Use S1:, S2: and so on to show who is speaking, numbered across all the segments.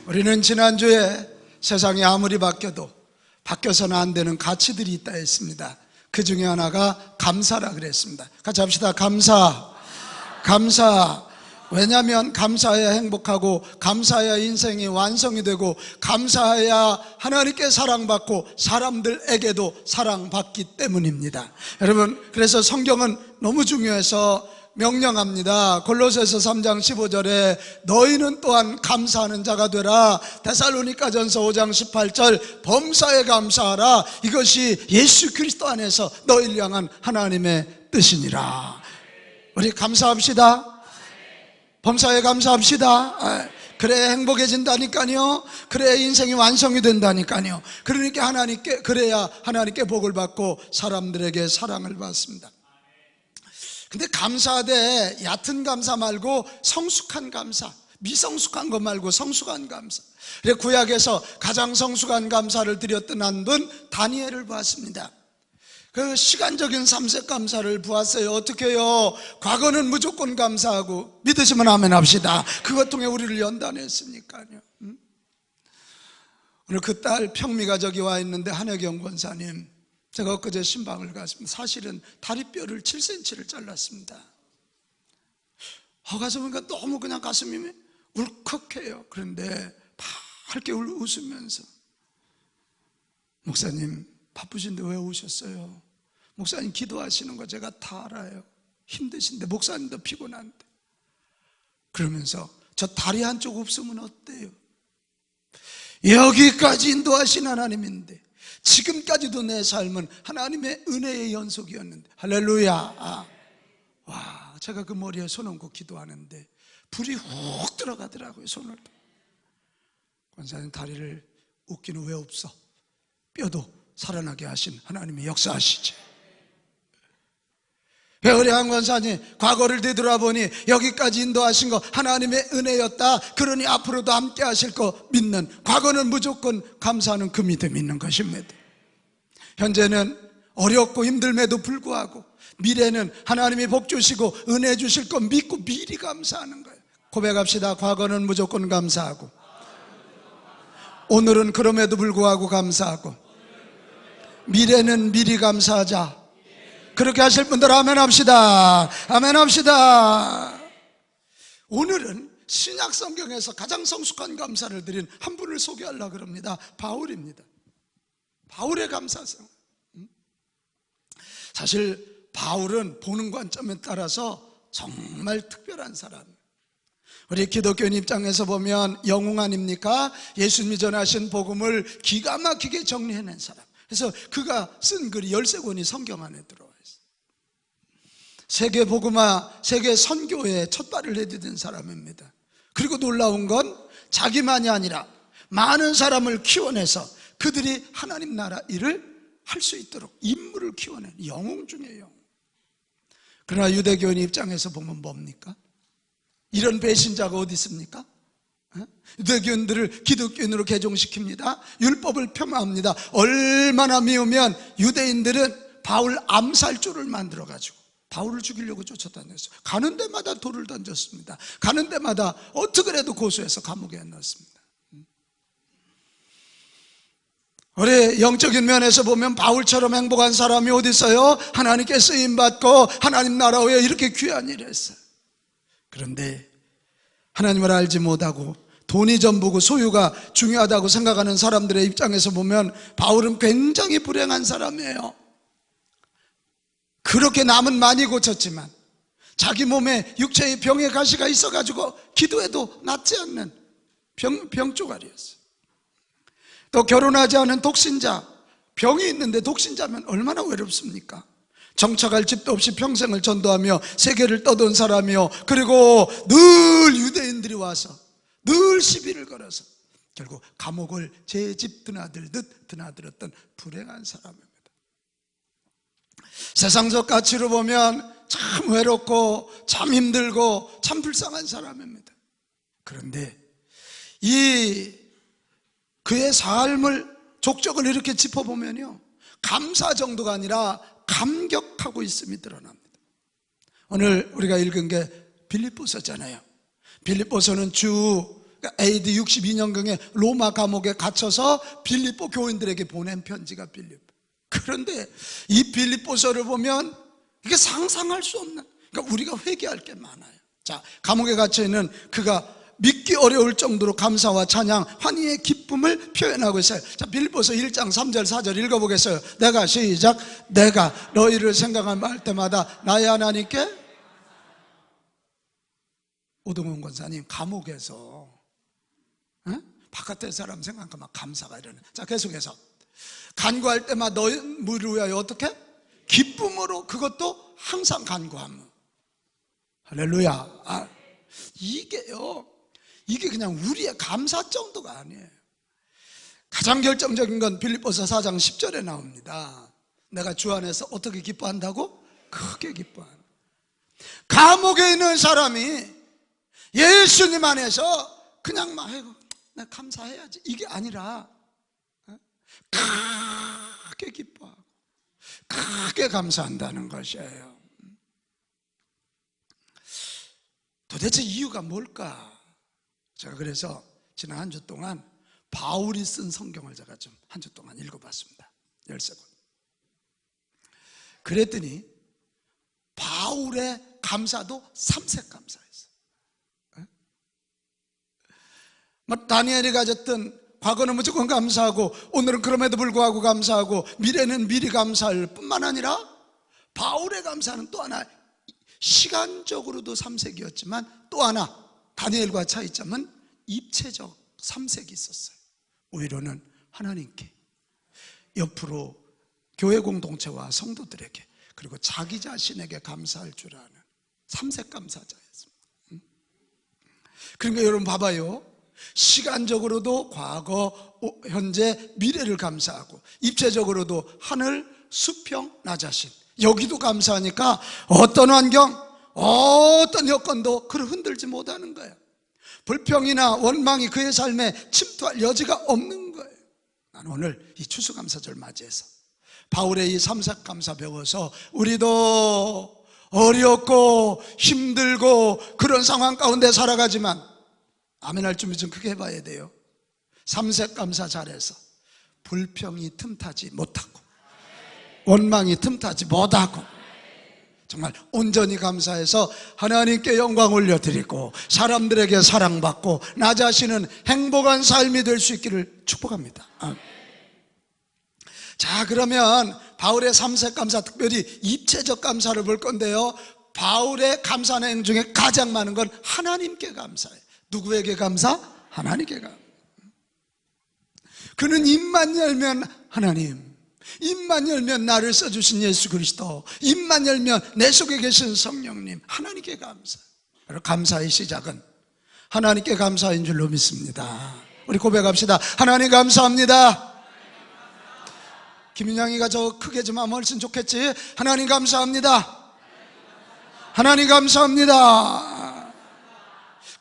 S1: 우리는 지난주에 세상이 아무리 바뀌어도 바뀌어서는 안 되는 가치들이 있다 했습니다. 그 중에 하나가 감사라 그랬습니다. 같이 합시다. 감사. 왜냐하면 감사해야 행복하고, 감사해야 인생이 완성이 되고, 감사해야 하나님께 사랑받고 사람들에게도 사랑받기 때문입니다. 여러분, 그래서 성경은 너무 중요해서 명령합니다. 골로새서 3장 15절에 너희는 또한 감사하는 자가 되라. 데살로니가전서 5장 18절 범사에 감사하라. 이것이 예수 그리스도 안에서 너희를 향한 하나님의 뜻이니라. 우리 감사합시다. 범사에 감사합시다. 그래야 행복해진다니까요. 그래야 인생이 완성이 된다니까요. 그러니까 그래야 하나님께 복을 받고 사람들에게 사랑을 받습니다. 근데 감사하되 얕은 감사 말고 성숙한 감사, 미성숙한 것 말고 성숙한 감사. 그래서 구약에서 가장 성숙한 감사를 드렸던 한 분 다니엘을 보았습니다. 그 시간적인 3색 감사를 보았어요. 어떻게 해요? 과거는 무조건 감사하고, 믿으시면 아멘 합시다. 그것 통해 우리를 연단했으니까요. 오늘 그 딸 평미가 저기 와 있는데, 한혜경 권사님, 제가 엊그제 신방을 갔습니다. 사실은 다리뼈를 7cm를 잘랐습니다. 가서 보니까 너무 그냥 가슴이 울컥해요. 그런데 밝게 웃으면서, 목사님 바쁘신데 왜 오셨어요? 목사님 기도하시는 거 제가 다 알아요. 힘드신데, 목사님도 피곤한데. 그러면서 저 다리 한쪽 없으면 어때요? 여기까지 인도하신 하나님인데, 지금까지도 내 삶은 하나님의 은혜의 연속이었는데, 할렐루야. 와, 제가 그 머리에 손 얹고 기도하는데 불이 훅 들어가더라고요. 손을. 권사님 다리를 웃기는 왜 없어? 뼈도 살아나게 하신 하나님의 역사하시지. 우리 한 권사님, 과거를 되돌아보니 여기까지 인도하신 거 하나님의 은혜였다. 그러니 앞으로도 함께 하실 거 믿는, 과거는 무조건 감사하는 그 믿음이 있는 것입니다. 현재는 어렵고 힘들매도 불구하고, 미래는 하나님이 복 주시고 은혜 주실 거 믿고 미리 감사하는 거예요. 고백합시다. 과거는 무조건 감사하고, 오늘은 그럼에도 불구하고 감사하고, 미래는 미리 감사하자. 그렇게 하실 분들 아멘 합시다. 아멘 합시다. 오늘은 신약 성경에서 가장 성숙한 감사를 드린 한 분을 소개하려고 합니다. 바울입니다. 바울의 감사성. 사실 바울은 보는 관점에 따라서 정말 특별한 사람. 우리 기독교인 입장에서 보면 영웅 아닙니까? 예수님이 전하신 복음을 기가 막히게 정리해낸 사람. 그래서 그가 쓴 글이 13권이 성경 안에 들어와 있어요. 세계 복음화, 세계 선교에 첫 발을 내디딘 사람입니다. 그리고 놀라운 건 자기만이 아니라 많은 사람을 키워내서 그들이 하나님 나라 일을 할 수 있도록 인물을 키워낸 영웅 중에 영웅. 그러나 유대교인 입장에서 보면 뭡니까? 이런 배신자가 어디 있습니까? 유대교인들을 기독교인으로 개종시킵니다. 율법을 폄하합니다. 얼마나 미우면 유대인들은 바울 암살조를 만들어가지고 바울을 죽이려고 쫓아다녔어요. 가는 데마다 돌을 던졌습니다. 가는 데마다 어떻게 해도 고소해서 감옥에 넣었습니다. 우리 영적인 면에서 보면 바울처럼 행복한 사람이 어디 있어요? 하나님께 쓰임받고 하나님 나라 위에 이렇게 귀한 일을 했어요. 그런데 하나님을 알지 못하고 돈이 전부고 소유가 중요하다고 생각하는 사람들의 입장에서 보면 바울은 굉장히 불행한 사람이에요. 그렇게 남은 많이 고쳤지만 자기 몸에 육체의 병의 가시가 있어가지고 기도해도 낫지 않는 병조가리였어요. 또 결혼하지 않은 독신자, 병이 있는데 독신자면 얼마나 외롭습니까? 정착할 집도 없이 평생을 전도하며 세계를 떠돈 사람이요, 그리고 늘 유대인들이 와서 늘 시비를 걸어서 결국 감옥을 제 집 드나들듯 드나들었던 불행한 사람입니다. 세상적 가치로 보면 참 외롭고 참 힘들고 참 불쌍한 사람입니다. 그런데 그의 삶을, 족적을 이렇게 짚어보면요, 감사 정도가 아니라 감격하고 있음이 드러납니다. 오늘 우리가 읽은 게 빌립보서잖아요. 빌립보서는 AD 62년경에 로마 감옥에 갇혀서 빌립보 교인들에게 보낸 편지가 빌립보. 그런데 이 빌립보서를 보면 이게 상상할 수 없는, 그러니까 우리가 회개할 게 많아요. 자, 감옥에 갇혀있는 그가 믿기 어려울 정도로 감사와 찬양, 환희의 기쁨을 표현하고 있어요. 자, 빌립보서 1장 3절 4절 읽어보겠어요. 내가 시작. 내가 너희를 생각할 때마다 나의 하나님께. 오동훈 권사님 감옥에서 바깥의 사람 생각하면 감사가 일어나. 자, 계속해서 간구할 때마다 너희 무리를 위하여 어떻게? 기쁨으로, 그것도 항상 간구함. 할렐루야. 이게요, 이게 그냥 우리의 감사 정도가 아니에요. 가장 결정적인 건 빌립보서 4장 10절에 나옵니다. 내가 주 안에서 어떻게 기뻐한다고? 크게 기뻐하는. 감옥에 있는 사람이 예수님 안에서 그냥 막 아이고 내가 감사해야지 이게 아니라 크게 기뻐하고 크게 감사한다는 것이에요. 도대체 이유가 뭘까? 제가 그래서 지난 한 주 동안 바울이 쓴 성경을 제가 좀 한 주 동안 읽어봤습니다. 13권. 그랬더니 바울의 감사도 삼색 감사였어요. 다니엘이 가졌던 과거는 무조건 감사하고 오늘은 그럼에도 불구하고 감사하고 미래는 미리 감사할 뿐만 아니라 바울의 감사는 또 하나, 시간적으로도 삼색이었지만 또 하나 다니엘과 차이점은 입체적 삼색이 있었어요. 오히려는 하나님께, 옆으로 교회 공동체와 성도들에게, 그리고 자기 자신에게 감사할 줄 아는 삼색 감사자였습니다. 그러니까 여러분 봐봐요. 시간적으로도 과거, 현재, 미래를 감사하고 입체적으로도 하늘, 수평, 나 자신, 여기도 감사하니까 어떤 환경, 어떤 여건도 그를 흔들지 못하는 거예요. 불평이나 원망이 그의 삶에 침투할 여지가 없는 거예요. 나는 오늘 이 추수감사절 맞이해서 바울의 이 삼색 감사 배워서 우리도 어렵고 힘들고 그런 상황 가운데 살아가지만 아멘할 준비 좀 크게 해봐야 돼요. 삼색 감사 잘해서 불평이 틈타지 못하고 원망이 틈타지 못하고 정말 온전히 감사해서 하나님께 영광 올려드리고 사람들에게 사랑받고 나 자신은 행복한 삶이 될 수 있기를 축복합니다. 자, 그러면 바울의 삼색 감사, 특별히 입체적 감사를 볼 건데요, 바울의 감사 내용 중에 가장 많은 건 하나님께 감사해요. 누구에게 감사? 하나님께 감사. 그는 입만 열면 하나님, 입만 열면 나를 써주신 예수 그리스도, 입만 열면 내 속에 계신 성령님, 하나님께 감사. 감사의 시작은 하나님께 감사인 줄로 믿습니다. 우리 고백합시다. 하나님 감사합니다. 김인양이가 저 크게 좀 하면 훨씬 좋겠지. 하나님 감사합니다. 하나님 감사합니다.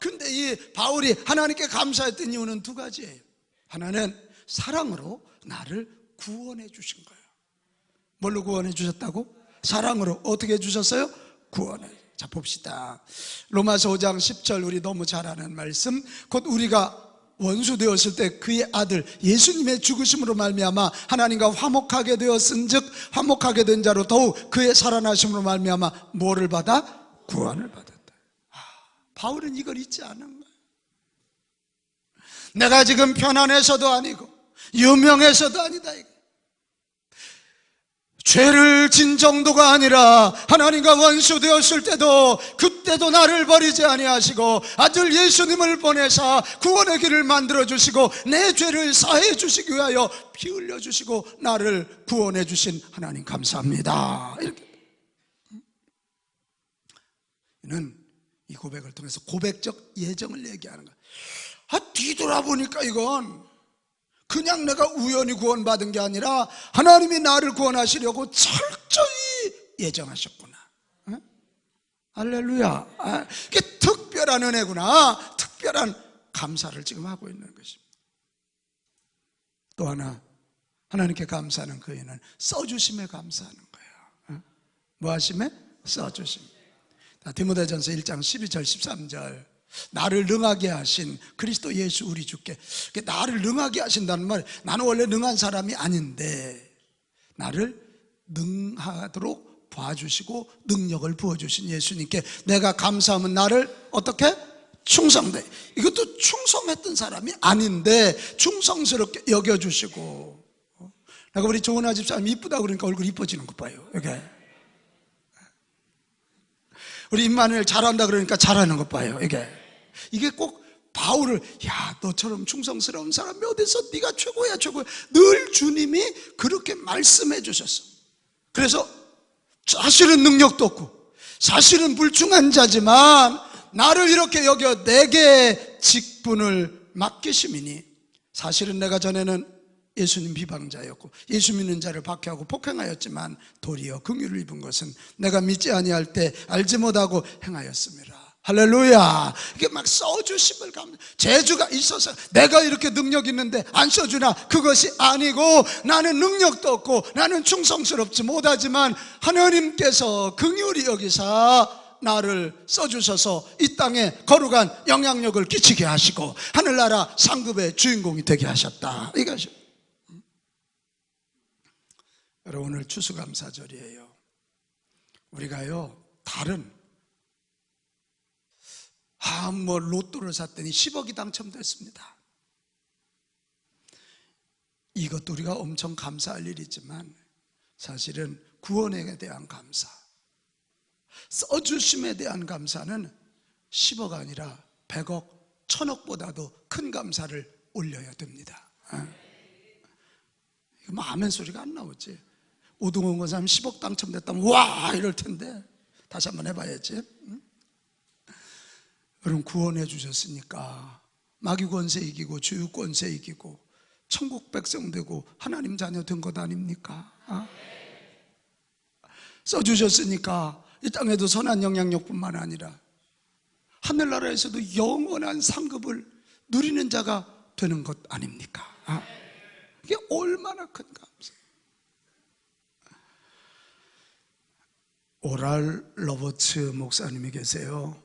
S1: 근데 이 바울이 하나님께 감사했던 이유는 두 가지예요. 하나는 사랑으로 나를 구원해 주신 거예요. 뭘로 구원해 주셨다고? 사랑으로. 어떻게 해 주셨어요? 구원해. 자, 봅시다. 로마서 5장 10절, 우리 너무 잘 아는 말씀. 곧 우리가 원수 되었을 때 그의 아들 예수님의 죽으심으로 말미암아 하나님과 화목하게 되었은즉 화목하게 된 자로 더욱 그의 살아나심으로 말미암아 뭐를 받아? 구원을 받았다. 바울은 이걸 잊지 않은 거예요. 내가 지금 편안해서도 아니고 유명해서도 아니다. 죄를 진 정도가 아니라 하나님과 원수 되었을 때도 그때도 나를 버리지 아니하시고 아들 예수님을 보내사 구원의 길을 만들어주시고 내 죄를 사해 주시기 위하여 피 흘려주시고 나를 구원해 주신 하나님 감사합니다. 이렇게 이는 이 고백을 통해서 고백적 예정을 얘기하는 거야. 뒤돌아보니까 이건 그냥 내가 우연히 구원받은 게 아니라 하나님이 나를 구원하시려고 철저히 예정하셨구나. 할렐루야. 이게 특별한 은혜구나. 특별한 감사를 지금 하고 있는 것입니다. 또 하나, 하나님께 감사하는 그 이유는 써주심에 감사하는 거예요. 뭐 하심에? 써주심. 디모데전서 1장 12절 13절. 나를 능하게 하신 그리스도 예수 우리 주께. 나를 능하게 하신다는 말, 나는 원래 능한 사람이 아닌데 나를 능하도록 봐주시고 능력을 부어주신 예수님께 내가 감사하면 나를 어떻게? 충성돼. 이것도 충성했던 사람이 아닌데 충성스럽게 여겨주시고. 내가 우리 조은아 집사님 이쁘다 그러니까 얼굴 이뻐지는 것 봐요. 이게. 우리 임마누엘 잘한다 그러니까 잘하는 것 봐요. 이게 꼭 바울을, 야, 너처럼 충성스러운 사람이 어디서, 네가 최고야 최고야, 늘 주님이 그렇게 말씀해 주셨어. 그래서 사실은 능력도 없고 사실은 불충한 자지만 나를 이렇게 여겨 내게 직분을 맡기심이니, 사실은 내가 전에는 예수님 비방자였고 예수 믿는 자를 박해하고 폭행하였지만 도리어 긍휼을 입은 것은 내가 믿지 아니할 때 알지 못하고 행하였음이라. 할렐루야. 이게 막 써주심을 감사. 재주가 있어서 내가 이렇게 능력 있는데 안 써주나? 그것이 아니고, 나는 능력도 없고 나는 충성스럽지 못하지만 하나님께서 긍휼히 여기사 나를 써주셔서 이 땅에 거룩한 영향력을 끼치게 하시고 하늘나라 상급의 주인공이 되게 하셨다, 이것이. 여러분, 오늘 추수감사절이에요. 우리가요, 다른 로또를 샀더니 10억이 당첨됐습니다. 이것도 우리가 엄청 감사할 일이지만 사실은 구원에 대한 감사, 써주심에 대한 감사는 10억 아니라 100억, 1000억보다도 큰 감사를 올려야 됩니다. 이거 뭐 아멘 소리가 안 나오지. 오동원 권사님 10억 당첨됐다면 와 이럴 텐데, 다시 한번 해봐야지. 여러분, 구원해 주셨으니까 마귀 권세 이기고 주유 권세 이기고 천국 백성 되고 하나님 자녀 된 것 아닙니까? 써주셨으니까 이 땅에도 선한 영향력뿐만 아니라 하늘나라에서도 영원한 상급을 누리는 자가 되는 것 아닙니까? 이게 얼마나 큰 감사. 오랄 로버츠 목사님이 계세요.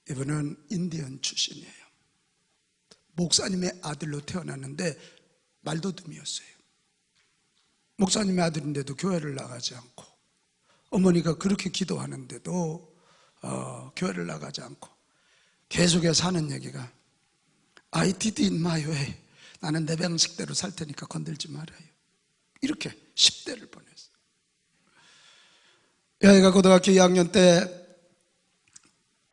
S1: 이분은 인디언 출신이에요. 목사님의 아들로 태어났는데 말도듬이었어요. 목사님의 아들인데도 교회를 나가지 않고, 어머니가 그렇게 기도하는데도 교회를 나가지 않고 계속해서 하는 얘기가 I did it my way. 나는 내 방식대로 살 테니까 건들지 말아요. 이렇게 10대를 보냈어요. 여기가 고등학교 2학년 때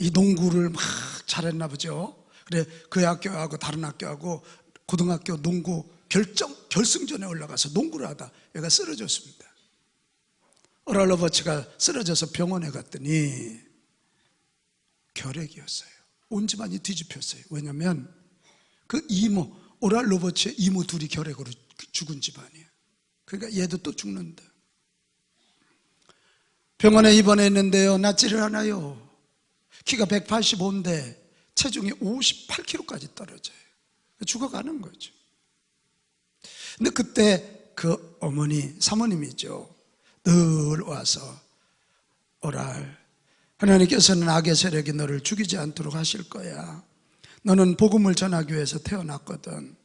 S1: 이 농구를 막 잘했나 보죠. 그래, 그 학교하고 다른 학교하고 고등학교 농구 결승전에 올라가서 농구를 하다 얘가 쓰러졌습니다. 오랄 로버츠가 쓰러져서 병원에 갔더니 결핵이었어요. 온 집안이 뒤집혔어요. 왜냐하면 그 이모, 오랄 로버츠의 이모 둘이 결핵으로 죽은 집안이에요. 그러니까 얘도 또 죽는다. 병원에 입원했는데요, 낫지를 않아요. 키가 185인데 체중이 58kg까지 떨어져요. 죽어가는 거죠. 근데 그때 그 어머니, 사모님이죠, 늘 와서 오랄, 하나님께서는 악의 세력이 너를 죽이지 않도록 하실 거야. 너는 복음을 전하기 위해서 태어났거든.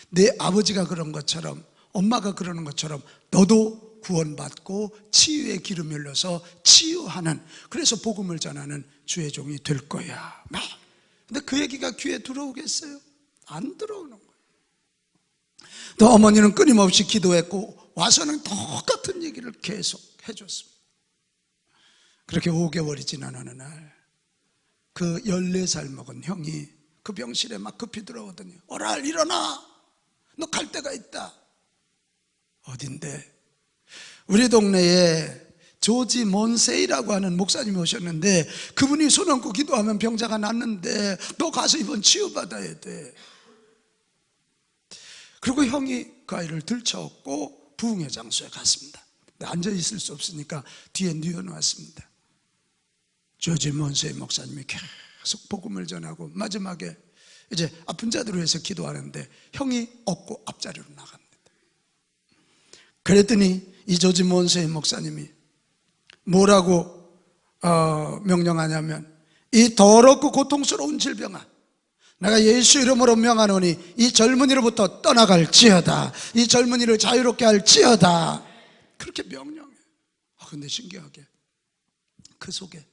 S1: 네 아버지가 그런 것처럼, 엄마가 그러는 것처럼 너도 구원받고 치유의 기름이 흘러서 치유하는, 그래서 복음을 전하는 주의 종이 될 거야. 막. 근데 그 얘기가 귀에 들어오겠어요? 안 들어오는 거예요. 또 어머니는 끊임없이 기도했고 와서는 똑같은 얘기를 계속 해줬습니다. 그렇게 5개월이 지난 어느 날 그 14살 먹은 형이 그 병실에 막 급히 들어오더니 오랄 일어나, 너 갈 데가 있다. 어딘데? 우리 동네에 조지 몬세이라고 하는 목사님이 오셨는데 그분이 손 얹고 기도하면 병자가 낫는데 너 가서 이번 치유받아야 돼. 그리고 형이 그 아이를 들쳐업고 부흥의 장소에 갔습니다. 앉아있을 수 없으니까 뒤에 뉘어놓았습니다. 조지 몬세이 목사님이 계속 복음을 전하고 마지막에 이제 아픈 자들을 위해서 기도하는데 형이 업고 앞자리로 나갑니다. 그랬더니 이 조지 몬세이 목사님이 뭐라고 명령하냐면 이 더럽고 고통스러운 질병아, 내가 예수 이름으로 명하노니 이 젊은이로부터 떠나갈지어다. 이 젊은이를 자유롭게 할지어다. 그렇게 명령해. 근데 신기하게 그 속에,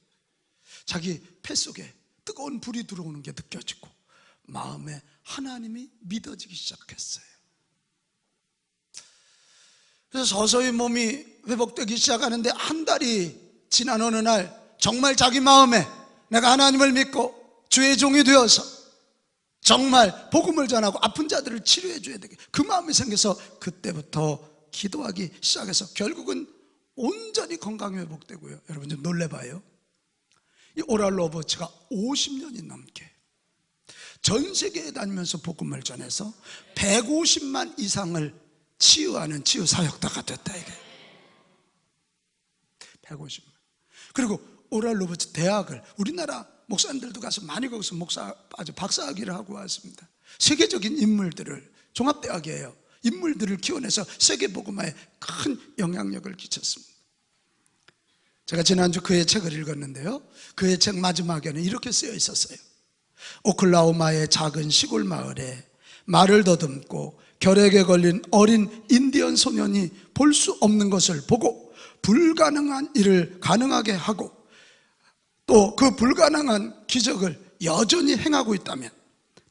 S1: 자기 폐 속에 뜨거운 불이 들어오는 게 느껴지고 마음에 하나님이 믿어지기 시작했어요. 그래서 서서히 몸이 회복되기 시작하는데, 한 달이 지난 어느 날 정말 자기 마음에 내가 하나님을 믿고 주의 종이 되어서 정말 복음을 전하고 아픈 자들을 치료해 줘야 되게, 그 마음이 생겨서 그때부터 기도하기 시작해서 결국은 온전히 건강이 회복되고요. 여러분 좀 놀래봐요. 이 오랄 로버츠가 50년이 넘게 전 세계에 다니면서 복음을 전해서 150만 이상을 치유하는 치유 사역자가 됐다, 이게. 150만. 그리고 오랄 로버츠 대학을, 우리나라 목사님들도 가서 많이 거기서 아주 박사학위를 하고 왔습니다. 세계적인 인물들을, 종합대학이에요. 인물들을 키워내서 세계 복음화에 큰 영향력을 끼쳤습니다. 제가 지난주 그의 책을 읽었는데요, 그의 책 마지막에는 이렇게 쓰여 있었어요. 오클라호마의 작은 시골 마을에 말을 더듬고 결핵에 걸린 어린 인디언 소년이 볼 수 없는 것을 보고 불가능한 일을 가능하게 하고 또 그 불가능한 기적을 여전히 행하고 있다면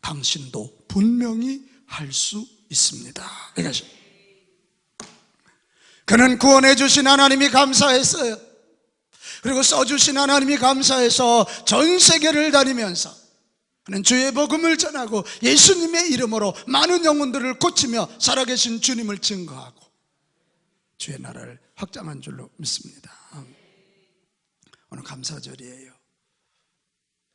S1: 당신도 분명히 할 수 있습니다. 이것이, 그는 구원해 주신 하나님이 감사했어요. 그리고 써주신 하나님이 감사해서 전 세계를 다니면서 그는 주의 복음을 전하고 예수님의 이름으로 많은 영혼들을 고치며 살아계신 주님을 증거하고 주의 나라를 확장한 줄로 믿습니다. 오늘 감사절이에요.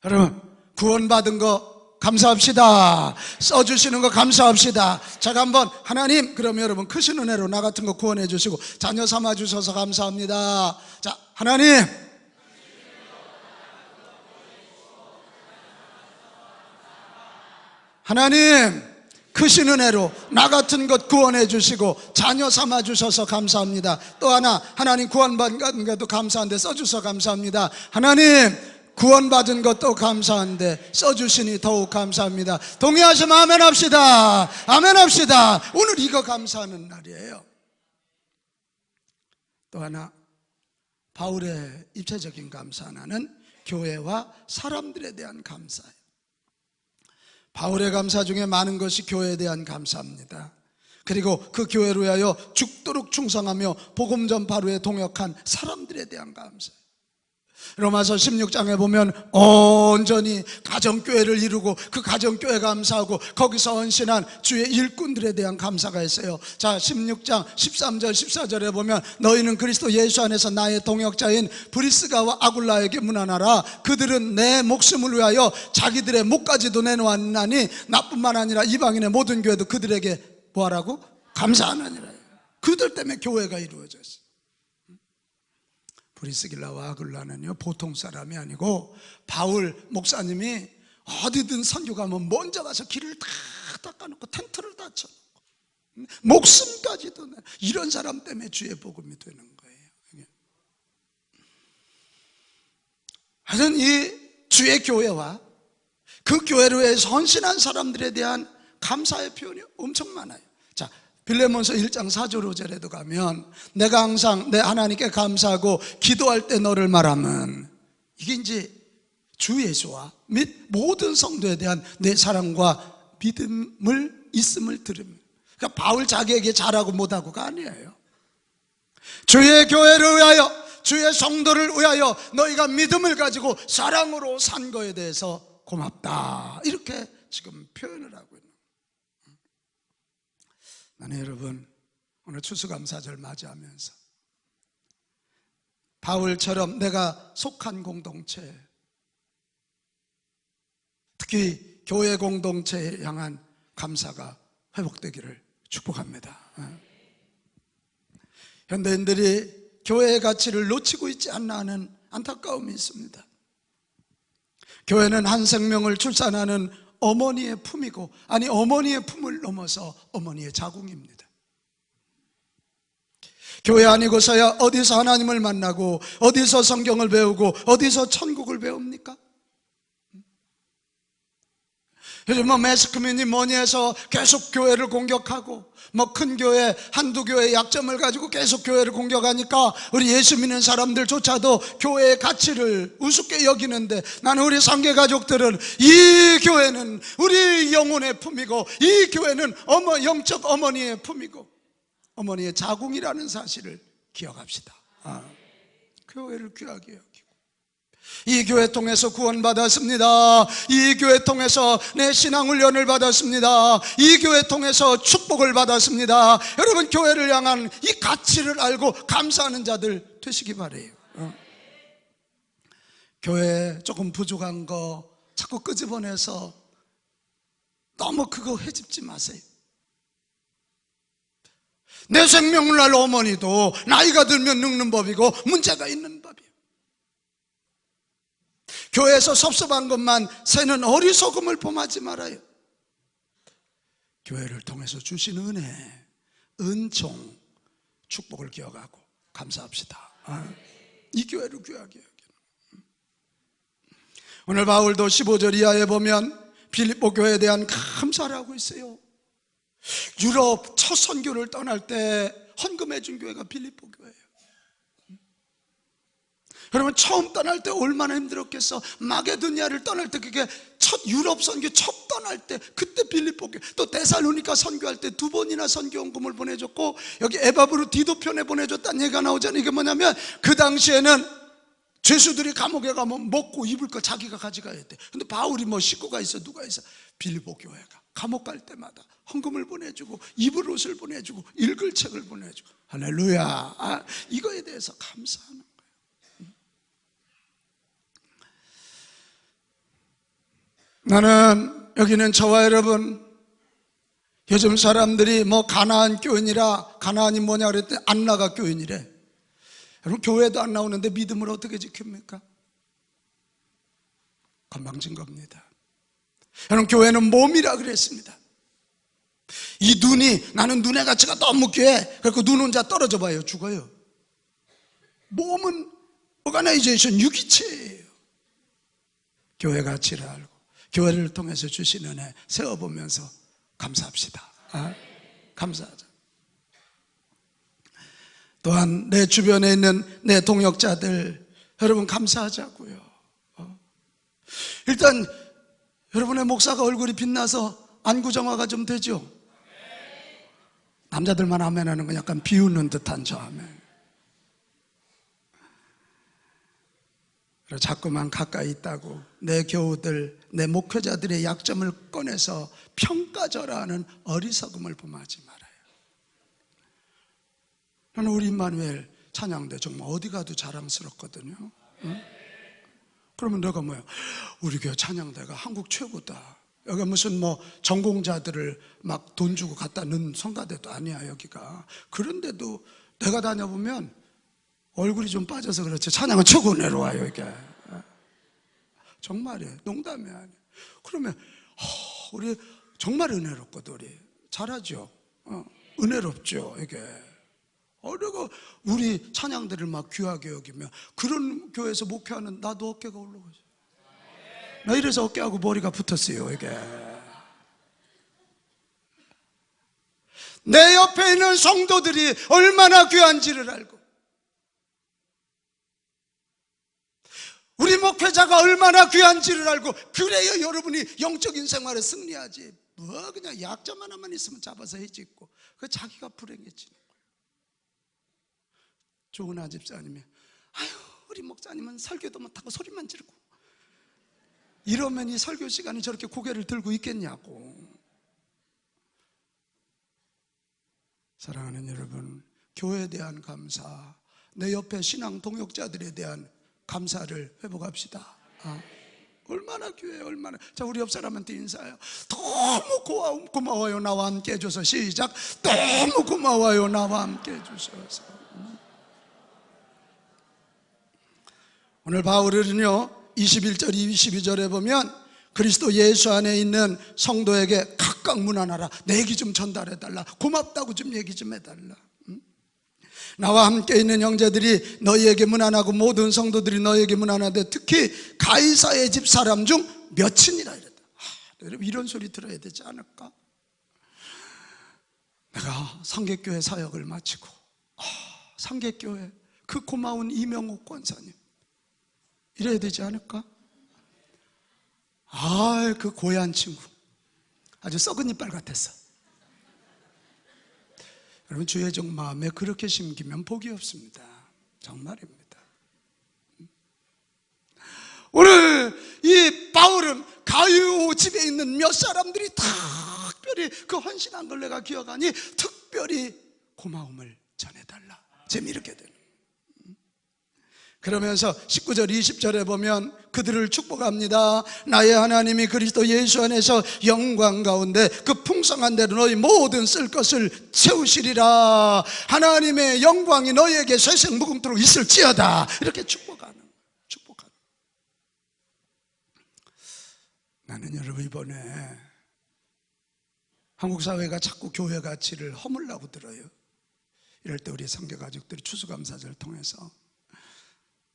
S1: 여러분, 구원받은 거 감사합시다. 써주시는 거 감사합시다. 제가 한번, 하나님, 그러면 여러분 크신 은혜로 나 같은 거 구원해 주시고 자녀 삼아 주셔서 감사합니다. 자, 하나님, 하나님, 크신 은혜로 나 같은 것 구원해 주시고 자녀 삼아 주셔서 감사합니다. 또 하나, 하나님 구원받은 것도 감사한데 써주셔서 감사합니다. 하나님, 구원받은 것도 감사한데 써주시니 더욱 감사합니다. 동의하시면 아멘 합시다. 아멘 합시다. 오늘 이거 감사하는 날이에요. 또 하나, 바울의 입체적인 감사 하나는 교회와 사람들에 대한 감사예요. 바울의 감사 중에 많은 것이 교회에 대한 감사입니다. 그리고 그 교회를 위하여 죽도록 충성하며 복음 전파로에 동역한 사람들에 대한 감사예요. 로마서 16장에 보면 온전히 가정교회를 이루고 그 가정교회 감사하고 거기서 헌신한 주의 일꾼들에 대한 감사가 있어요. 자, 16장 13절 14절에 보면 너희는 그리스도 예수 안에서 나의 동역자인 브리스가와 아굴라에게 문안하라. 그들은 내 목숨을 위하여 자기들의 목까지도 내놓았나니 나뿐만 아니라 이방인의 모든 교회도 그들에게 뭐하라고? 감사하느니라. 그들 때문에 교회가 이루어졌어요. 브리스길라와 아굴라는요 보통 사람이 아니고 바울 목사님이 어디든 선교 가면 먼저 가서 길을 다 닦아놓고 텐트를 다 쳐놓고 목숨까지도, 이런 사람 때문에 주의 복음이 되는 거예요. 하여튼 이 주의 교회와 그 교회를 위해서 헌신한 사람들에 대한 감사의 표현이 엄청 많아요. 자, 빌레몬서 1장 4절 5절에도 가면 내가 항상 내 하나님께 감사하고 기도할 때 너를 말하면, 이게 이제 주 예수와 및 모든 성도에 대한 내 사랑과 믿음을 있음을 들으면, 그러니까 바울 자기에게 잘하고 못하고가 아니에요. 주의 교회를 위하여, 주의 성도를 위하여 너희가 믿음을 가지고 사랑으로 산 거에 대해서 고맙다, 이렇게 지금 표현을 하고 있는. 나는 여러분 오늘 추수감사절 맞이하면서 바울처럼 내가 속한 공동체, 특히 교회 공동체에 향한 감사가 회복되기를 축복합니다. 현대인들이 교회의 가치를 놓치고 있지 않나 하는 안타까움이 있습니다. 교회는 한 생명을 출산하는 어머니의 품이고, 아니 어머니의 품을 넘어서 어머니의 자궁입니다. 교회 아니고서야 어디서 하나님을 만나고 어디서 성경을 배우고 어디서 천국을 배웁니까? 요즘 매스컴이니 뭐니 해서 계속 교회를 공격하고, 큰 교회, 한두 교회의 약점을 가지고 계속 교회를 공격하니까 우리 예수 믿는 사람들조차도 교회의 가치를 우습게 여기는데, 나는 우리 상계 가족들은 이 교회는 우리 영혼의 품이고, 이 교회는 영적 어머니의 품이고 어머니의 자궁이라는 사실을 기억합시다. 교회를 귀하게 여기고, 이 교회 통해서 구원받았습니다. 이 교회 통해서 내 신앙훈련을 받았습니다. 이 교회 통해서 축복을 받았습니다. 여러분, 교회를 향한 이 가치를 알고 감사하는 자들 되시기 바래요. 교회에 조금 부족한 거 자꾸 끄집어내서 너무 그거 헤집지 마세요. 내 생명을 날 어머니도 나이가 들면 늙는 법이고 문제가 있는 법이에요. 교회에서 섭섭한 것만 새는 어리석음을 범하지 말아요. 교회를 통해서 주신 은혜, 은총, 축복을 기억하고 감사합시다. 이 교회를 귀하게 여기는. 오늘 바울도 15절 이하에 보면 빌립보 교회에 대한 감사를 하고 있어요. 유럽 첫 선교를 떠날 때 헌금해 준 교회가 빌립보 교회예요. 여러분, 처음 떠날 때 얼마나 힘들었겠어. 마게도니아를 떠날 때, 그게 첫 유럽 선교 첫 떠날 때, 그때 빌립보 교회, 또 데살로니가 선교할 때 2번이나 선교원금을 보내줬고, 여기 에바브로 디도편에 보내줬다는 얘기가 나오잖아요. 이게 뭐냐면, 그 당시에는 죄수들이 감옥에 가면 먹고 입을 거 자기가 가져가야 돼. 근데 바울이 식구가 있어, 누가 있어? 빌립보 교회가 감옥 갈 때마다 헌금을 보내주고, 입을 옷을 보내주고, 읽을 책을 보내주고. 할렐루야. 이거에 대해서 감사하는 거예요. 나는, 여기는 저와 여러분, 요즘 사람들이 가나안 교인이라, 가나안이 뭐냐 그랬더니 안나가 교인이래. 여러분, 교회도 안 나오는데 믿음을 어떻게 지킵니까? 건방진 겁니다. 여러분, 교회는 몸이라 그랬습니다. 이 눈이, 나는 눈의 가치가 너무 귀해. 그래서 눈 혼자 떨어져 봐요, 죽어요. 몸은 오가나이제이션, 유기체예요. 교회 가치를 알고 교회를 통해서 주신 은혜 세워보면서 감사합시다. 감사하자. 또한 내 주변에 있는 내 동역자들, 여러분 감사하자고요. 일단 여러분의 목사가 얼굴이 빛나서 안구정화가 좀 되죠. 남자들만 아멘 하는 건 약간 비웃는 듯한 저 아멘. 자꾸만 가까이 있다고 내 교우들, 내 목회자들의 약점을 꺼내서 평가절하하는 어리석음을 범하지 말아요. 저는 우리 임마누엘 찬양대 정말 어디 가도 자랑스럽거든요. 응? 그러면 내가 뭐야? 우리 교회 찬양대가 한국 최고다. 여기 무슨 전공자들을 막 돈 주고 갖다 넣은 성가대도 아니야, 여기가. 그런데도 내가 다녀보면 얼굴이 좀 빠져서 그렇지 찬양은 최고 은혜로워요, 이게. 정말이에요. 농담이 아니에요. 그러면 우리 정말 은혜롭거든. 우리 잘하죠. 은혜롭죠, 이게. 내가 우리 찬양들을 막 귀하게 여기면 그런 교회에서 목회하는 나도 어깨가 올라가죠. 나 이래서 어깨하고 머리가 붙었어요, 이게. 내 옆에 있는 성도들이 얼마나 귀한지를 알고, 우리 목회자가 얼마나 귀한지를 알고, 그래야 여러분이 영적인 생활에 승리하지. 그냥 약점 하나만 있으면 잡아서 해짓고, 그 자기가 불행해지는 거예요. 조은아 집사님이 우리 목사님은 설교도 못하고 소리만 지르고, 이러면 이 설교 시간에 저렇게 고개를 들고 있겠냐고. 사랑하는 여러분, 교회에 대한 감사, 내 옆에 신앙 동역자들에 대한 감사를 회복합시다. 얼마나 귀해요, 얼마나. 자, 우리 옆 사람한테 인사해요. 너무 고마워요, 나와 함께 해줘서. 시작. 너무 고마워요, 나와 함께 해주셔서. 오늘 바울은요 21절 22절에 보면 그리스도 예수 안에 있는 성도에게 각각 문안하라, 내 얘기 좀 전달해달라, 고맙다고 좀 얘기 좀 해달라. 나와 함께 있는 형제들이 너희에게 문안하고 모든 성도들이 너희에게 문안하되 특히 가이사의 집 사람 중 몇이니라 이랬다. 여러분 이런 소리 들어야 되지 않을까? 내가 상계교회 사역을 마치고 상계교회 그 고마운 이명옥 권사님 이래야 되지 않을까? 그 고얀 친구 아주 썩은 이빨 같았어. 여러분 주의 종 마음에 그렇게 심기면 복이 없습니다. 정말입니다. 오늘 이 바울은 가이오 집에 있는 몇 사람들이 특별히 그 헌신한 걸 내가 기억하니 특별히 고마움을 전해달라 재미있게 되는. 그러면서 19절 20절에 보면 그들을 축복합니다. 나의 하나님이 그리스도 예수 안에서 영광 가운데 그 풍성한 대로 너희 모든 쓸 것을 채우시리라. 하나님의 영광이 너희에게 쇠생무궁토록 있을지어다. 이렇게 축복하는. 나는 여러분 이번에 한국 사회가 자꾸 교회 가치를 허물라고 들어요. 이럴 때 우리 상계가족들이 추수감사절을 통해서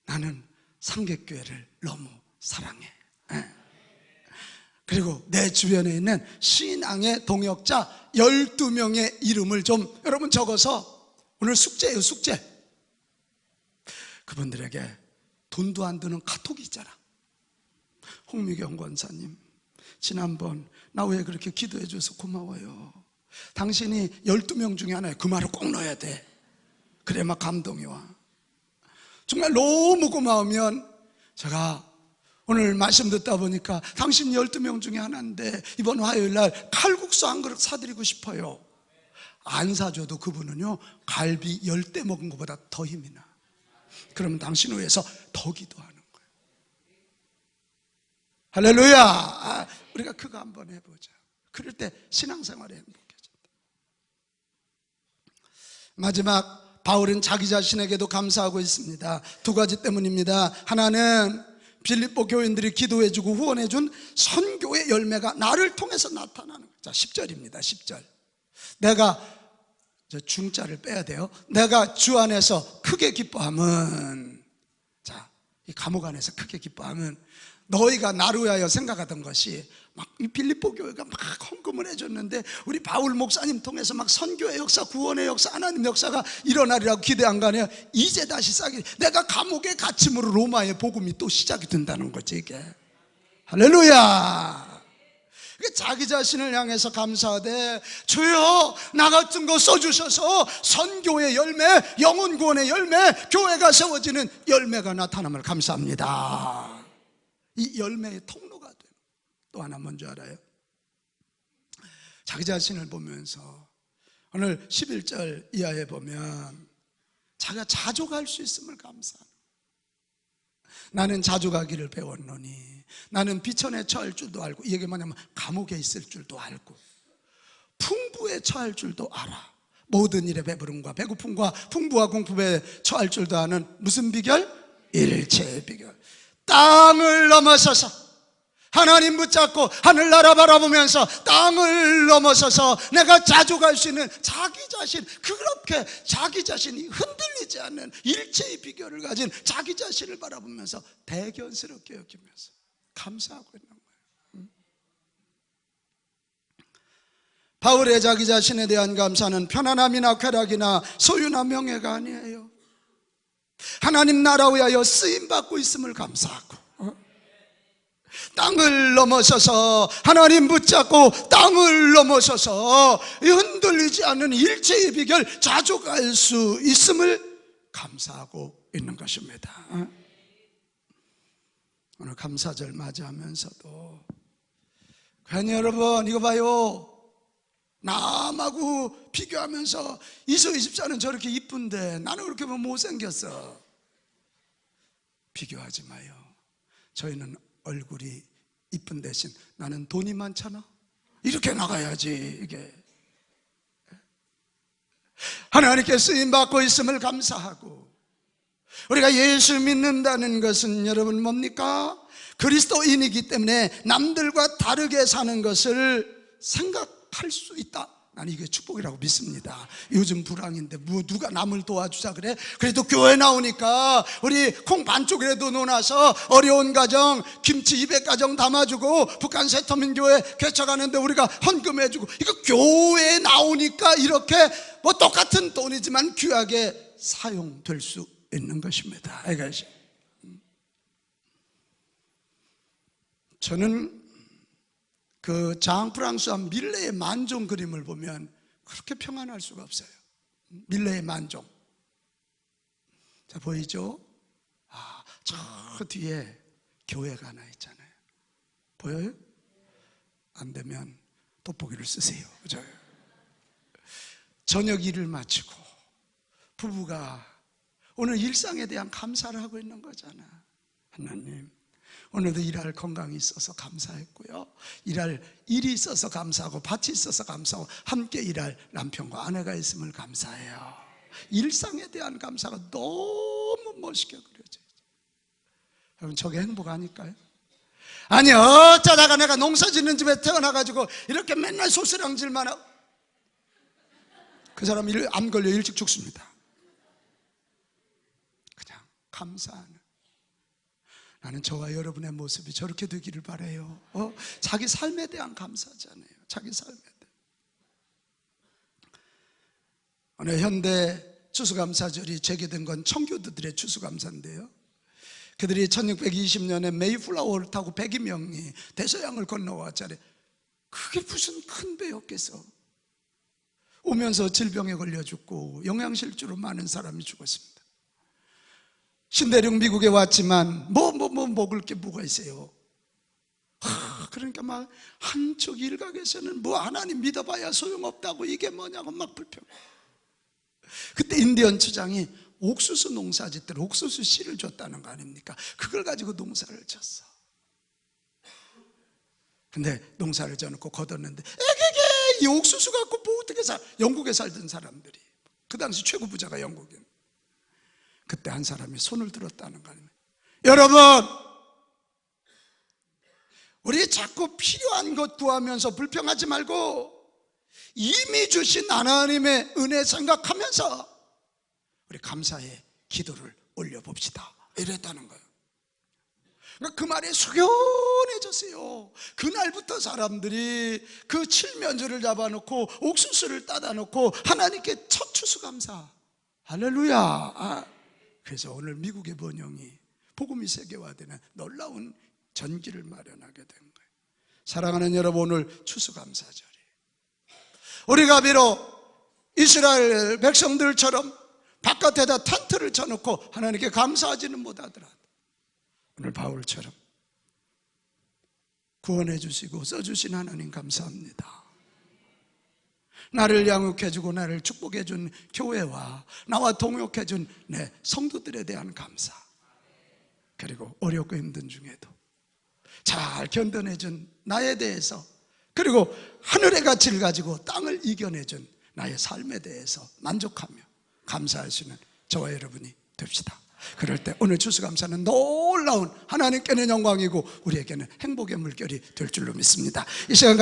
S1: 나는 상계교회를 너무 사랑해. 그리고 내 주변에 있는 신앙의 동역자 12명의 이름을 좀 여러분 적어서 오늘 숙제예요, 숙제. 그분들에게 돈도 안 드는 카톡이 있잖아. 홍미경 권사님, 지난번 나 왜 그렇게 기도해 줘서 고마워요. 당신이 12명 중에 하나에 그 말을 꼭 넣어야 돼. 그래 막 감동이 와. 정말 너무 고마우면 제가 오늘 말씀 듣다 보니까 당신 12명 중에 하나인데 이번 화요일 날 칼국수 한 그릇 사드리고 싶어요. 안 사줘도 그분은요 갈비 10대 먹은 것보다 더 힘이 나. 그러면 당신을 위해서 더 기도하는 거예요. 할렐루야. 우리가 그거 한번 해보자. 그럴 때 신앙생활이 행복해진다. 마지막 바울은 자기 자신에게도 감사하고 있습니다. 두 가지 때문입니다. 하나는 빌립보 교인들이 기도해주고 후원해준 선교의 열매가 나를 통해서 나타나는 거예요. 자, 10절입니다. 10절. 내가 중자를 빼야 돼요. 내가 주 안에서 크게 기뻐함은, 자, 이 감옥 안에서 크게 기뻐함은 너희가 나를 위하여 생각하던 것이 막 이 빌립보 교회가 막 헌금을 해줬는데 우리 바울 목사님 통해서 막 선교의 역사, 구원의 역사, 하나님 역사가 일어나리라고 기대한 거 아니에요. 이제 다시 싸기 내가 감옥에 갇힘으로 로마의 복음이 또 시작이 된다는 거지 이게. 할렐루야. 자기 자신을 향해서 감사하되 주여 나 같은 거 써주셔서 선교의 열매, 영혼 구원의 열매, 교회가 세워지는 열매가 나타남을 감사합니다. 이 열매의 통로가 돼요. 또 하나 뭔지 알아요? 자기 자신을 보면서 오늘 11절 이하에 보면 자기가 자족할 수 있음을 감사하는. 나는 자족하기를 배웠노니 나는 비천에 처할 줄도 알고, 이 얘기 뭐냐면 감옥에 있을 줄도 알고 풍부에 처할 줄도 알아. 모든 일에 배부름과 배고픔과 풍부와 공품에 처할 줄도 아는 무슨 비결? 일체의 비결. 땅을 넘어서서 하나님 붙잡고 하늘나라 바라보면서 땅을 넘어서서 내가 자족할 수 있는 자기 자신, 그렇게 자기 자신이 흔들리지 않는 일체의 비결을 가진 자기 자신을 바라보면서 대견스럽게 여기면서 감사하고 있는 거예요. 바울의 자기 자신에 대한 감사는 편안함이나 쾌락이나 소유나 명예가 아니에요. 하나님 나라 위하여 쓰임받고 있음을 감사하고 땅을 넘어서서 하나님 붙잡고 땅을 넘어서서 흔들리지 않는 일체의 비결 자족할 수 있음을 감사하고 있는 것입니다. 오늘 감사절 맞이하면서도 괜히 여러분 이거 봐요, 남하고 비교하면서 이소 24는 저렇게 이쁜데 나는 그렇게 못생겼어. 비교하지 마요. 저희는 얼굴이 이쁜 대신 나는 돈이 많잖아. 이렇게 나가야지. 이게 하나님께 쓰임받고 있음을 감사하고, 우리가 예수 믿는다는 것은 여러분 뭡니까? 그리스도인이기 때문에 남들과 다르게 사는 것을 생각할 수 있다. 나는 이게 축복이라고 믿습니다. 요즘 불황인데 뭐 누가 남을 도와주자 그래? 그래도 교회 나오니까 우리 콩 반쪽이라도 놓아서 어려운 가정 김치 200가정 담아주고 북한 세터민교회 개척하는데 우리가 헌금해주고, 이거 교회에 나오니까 이렇게 뭐 똑같은 돈이지만 귀하게 사용될 수 있는 것입니다. 이것이. 저는 그 장 프랑스와 밀레의 만종 그림을 보면 그렇게 평안할 수가 없어요. 밀레의 만종. 자, 보이죠? 저 뒤에 교회가 하나 있잖아요. 보여요? 안 되면 돋보기를 쓰세요. 그죠? 저녁 일을 마치고 부부가 오늘 일상에 대한 감사를 하고 있는 거잖아. 하나님, 오늘도 일할 건강이 있어서 감사했고요, 일할 일이 있어서 감사하고 밭이 있어서 감사하고 함께 일할 남편과 아내가 있음을 감사해요. 일상에 대한 감사가 너무 멋있게 그려져요. 여러분, 저게 행복 아닐까요? 아니, 어쩌다가 내가 농사 짓는 집에 태어나가지고 이렇게 맨날 소스랑질만 하고, 그 사람 암 걸려 일찍 죽습니다. 그냥 감사하는, 나는 저와 여러분의 모습이 저렇게 되기를 바라요. 자기 삶에 대한 감사잖아요. 자기 삶에 대한. 오늘 현대 추수감사절이 제기된 건 청교도들의 추수감사인데요, 그들이 1620년에 메이플라워를 타고 100여 명이 대서양을 건너왔잖아요. 그게 무슨 큰 배였겠어. 오면서 질병에 걸려 죽고 영양실조로 많은 사람이 죽었습니다. 신대륙 미국에 왔지만 먹을 게 뭐가 있어요? 그러니까 막 한쪽 일각에서는 뭐 하나님 믿어봐야 소용없다고, 이게 뭐냐고 막 불평. 그때 인디언 추장이 옥수수 농사 짓더라. 옥수수 씨를 줬다는 거 아닙니까? 그걸 가지고 농사를 졌어. 근데 농사를 져놓고 거뒀는데 이 옥수수 갖고 뭐 어떻게 영국에 살던 사람들이, 그 당시 최고 부자가 영국인, 그때 한 사람이 손을 들었다는 거 아닙니까? 여러분, 우리 자꾸 필요한 것 구하면서 불평하지 말고 이미 주신 하나님의 은혜 생각하면서 우리 감사의 기도를 올려봅시다, 이랬다는 거예요. 그 말에 숙연해졌어요. 그날부터 사람들이 그 칠면조를 잡아놓고 옥수수를 따다 놓고 하나님께 첫 추수감사. 할렐루야. 그래서 오늘 미국의 번영이 복음이 세계화되는 놀라운 전기를 마련하게 된 거예요. 사랑하는 여러분, 오늘 추수감사절이 우리가 비록 이스라엘 백성들처럼 바깥에다 텐트를 쳐놓고 하나님께 감사하지는 못하더라도 오늘 바울처럼 구원해 주시고 써주신 하나님 감사합니다. 나를 양육해주고 나를 축복해준 교회와 나와 동역해준 내 성도들에 대한 감사, 그리고 어렵고 힘든 중에도 잘 견뎌내준 나에 대해서, 그리고 하늘의 가치를 가지고 땅을 이겨내준 나의 삶에 대해서 만족하며 감사하시는 저와 여러분이 됩시다. 그럴 때 오늘 추수감사는 놀라운 하나님께는 영광이고 우리에게는 행복의 물결이 될 줄로 믿습니다. 이 시간